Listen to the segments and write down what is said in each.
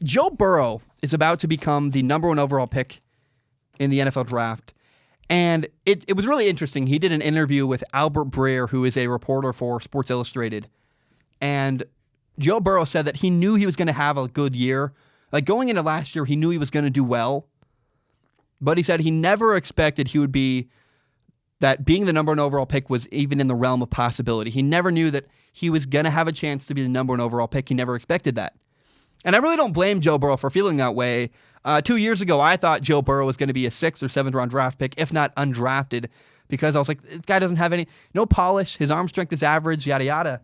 Joe Burrow is about to become the number one overall pick in the NFL draft. And it was really interesting. He did an interview with Albert Breer, who is a reporter for Sports Illustrated. And Joe Burrow said that he knew he was going to have a good year. Like going into last year, he knew he was going to do well. But he said he never expected he would be, that being the number one overall pick was even in the realm of possibility. He never knew that he was going to have a chance to be the number one overall pick. He never expected that. And I really don't blame Joe Burrow for feeling that way. 2 years ago, I thought Joe Burrow was going to be a 6th or 7th round draft pick, if not undrafted, because I was like, this guy doesn't have no polish. His arm strength is average, yada, yada.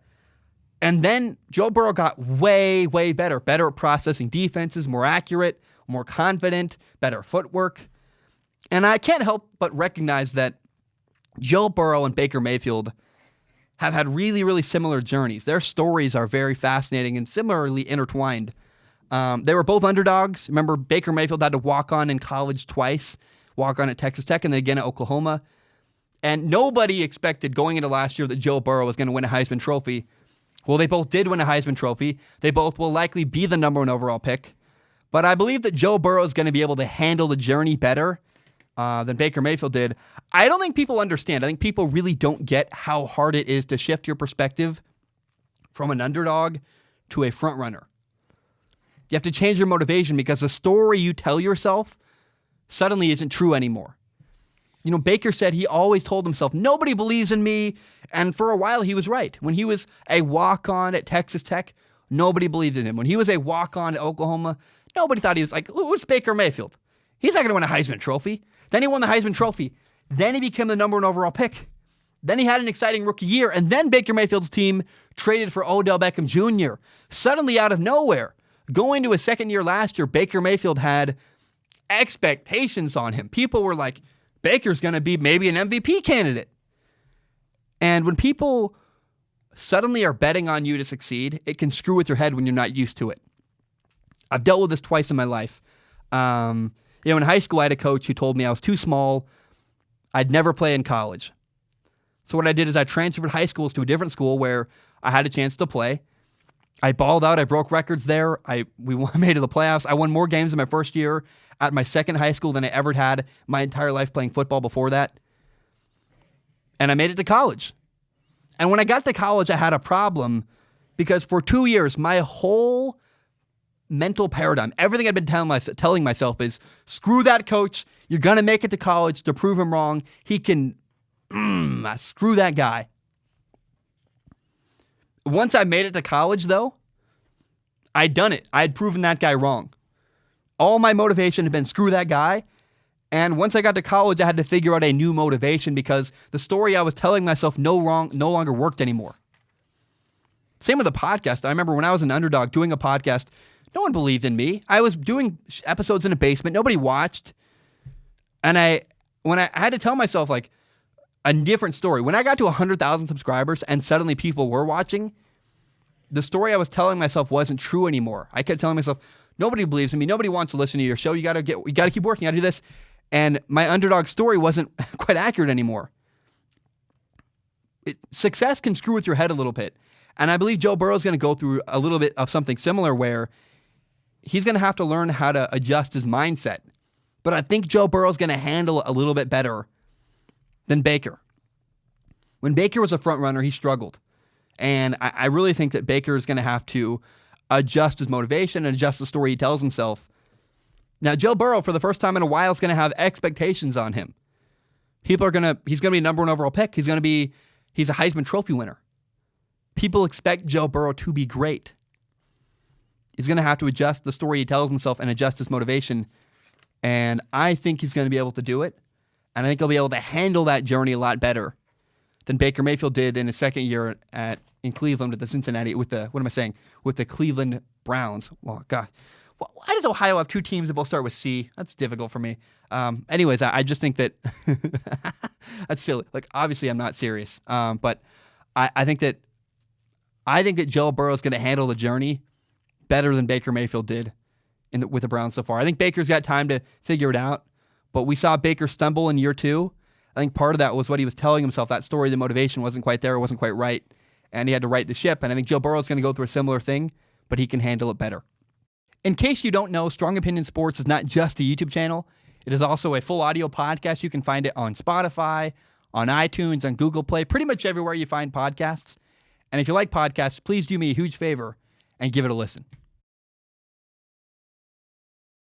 And then Joe Burrow got way, way better at processing defenses, more accurate, more confident, better footwork. And I can't help but recognize that Joe Burrow and Baker Mayfield have had really, really similar journeys. Their stories are very fascinating and similarly intertwined. They were both underdogs. Remember, Baker Mayfield had to walk on in college twice, walk on at Texas Tech and then again at Oklahoma. And nobody expected going into last year that Joe Burrow was going to win a Heisman Trophy. Well, they both did win a Heisman Trophy. They both will likely be the number one overall pick. But I believe that Joe Burrow is going to be able to handle the journey better than Baker Mayfield did. I don't think people understand. I think people really don't get how hard it is to shift your perspective from an underdog to a front runner. You have to change your motivation because the story you tell yourself suddenly isn't true anymore. You know, Baker said he always told himself, nobody believes in me. And for a while, he was right. When he was a walk-on at Texas Tech, nobody believed in him. When he was a walk-on at Oklahoma, nobody thought he was like, who's Baker Mayfield? He's not going to win a Heisman Trophy. Then he won the Heisman Trophy. Then he became the number one overall pick. Then he had an exciting rookie year. And then Baker Mayfield's team traded for Odell Beckham Jr. Suddenly out of nowhere, going to his second year last year, Baker Mayfield had expectations on him. People were like, Baker's going to be maybe an MVP candidate. And when people suddenly are betting on you to succeed, it can screw with your head when you're not used to it. I've dealt with this twice in my life. In high school, I had a coach who told me I was too small. I'd never play in college. So what I did is I transferred high schools to a different school where I had a chance to play. I balled out. I broke records there. We made it to the playoffs. I won more games in my first year at my second high school than I ever had my entire life playing football before that. And I made it to college. And when I got to college, I had a problem because for 2 years, my whole mental paradigm, everything I'd been telling myself is, screw that coach. You're going to make it to college to prove him wrong. He can, screw that guy. Once I made it to college, though, I'd done it. I had proven that guy wrong. All my motivation had been screw that guy. And once I got to college, I had to figure out a new motivation because the story I was telling myself no longer worked anymore. Same with the podcast. I remember when I was an underdog doing a podcast, no one believed in me. I was doing episodes in a basement. Nobody watched. And when I had to tell myself like a different story, when I got to 100,000 subscribers and suddenly people were watching, the story I was telling myself wasn't true anymore. I kept telling myself, nobody believes in me. Nobody wants to listen to your show. You got to keep working. You got to do this. And my underdog story wasn't quite accurate anymore. Success can screw with your head a little bit. And I believe Joe Burrow is going to go through a little bit of something similar where he's going to have to learn how to adjust his mindset. But I think Joe Burrow is going to handle it a little bit better than Baker. When Baker was a front runner, he struggled. And I really think that Baker is going to have to adjust his motivation and adjust the story he tells himself. Now, Joe Burrow, for the first time in a while, is going to have expectations on him. He's going to be a number one overall pick. He's a Heisman Trophy winner. People expect Joe Burrow to be great. He's going to have to adjust the story he tells himself and adjust his motivation. And I think he's going to be able to do it. And I think he'll be able to handle that journey a lot better than Baker Mayfield did in his second year in Cleveland with the Cleveland Browns. Well, God. Why does Ohio have two teams that both start with C? That's difficult for me. Anyways, I just think that that's silly. Like, obviously, I'm not serious. But I think that Joe Burrow is going to handle the journey better than Baker Mayfield did with the Browns so far. I think Baker's got time to figure it out. But we saw Baker stumble in year 2. I think part of that was what he was telling himself. That story, the motivation wasn't quite there. It wasn't quite right. And he had to right the ship. And I think Joe Burrow is going to go through a similar thing, but he can handle it better. In case you don't know, Strong Opinion Sports is not just a YouTube channel. It is also a full audio podcast. You can find it on Spotify, on iTunes, on Google Play, pretty much everywhere you find podcasts. And if you like podcasts, please do me a huge favor and give it a listen.